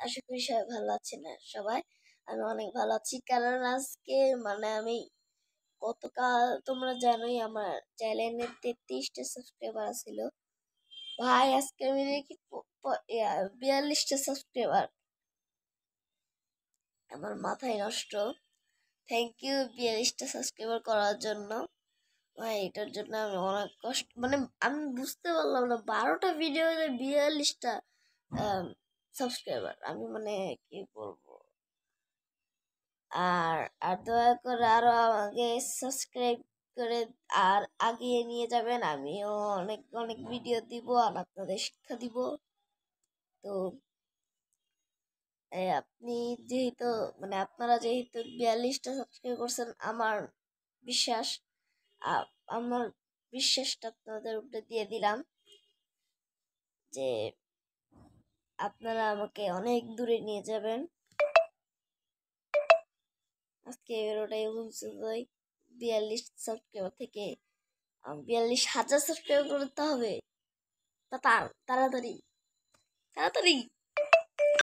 আশা করি সবাই ভালো আছেন না সবাই। আমি অনেক ভালো আছি, কারণ আজকে আমি গতকাল তোমরা জানোই আমার চ্যানেলে 33টা সাবস্ক্রাইবার ছিল। ভাই আজকে আমি দেখি 42টা সাবস্ক্রাইবার। আমার মাথায় নষ্ট। থ্যাংক ইউ 42টা সাবস্ক্রাইবার করার জন্য। ভাই এটার জন্য আমি অনেক কষ্ট, আমি বুঝতে পারলাম না 12টা ভিডিওতে 42টা সাবস্ক্রাইবার। আমি কি বলবো। আর আর দয়া করে আরো আমাকে সাবস্ক্রাইব করে আর আগিয়ে নিয়ে যাবেন। আমিও অনেক অনেক ভিডিও দিব আর আপনাদের শিক্ষা দিব। তো আপনি যেহেতু আপনারা যেহেতু 42টা সাবস্ক্রাইব করছেন, বিশ্বাস আমার বিশ্বাসটা আপনাদের উপরে দিয়ে দিলাম যে আপনারা আমাকে অনেক দূরে নিয়ে যাবেন। আজকে এগারোটাই বলছে 42 সাবস্ক্রাইবার থেকে 42,000 সাবস্ক্রাইব করতে হবে। তাড়াতাড়ি তাড়াতাড়ি।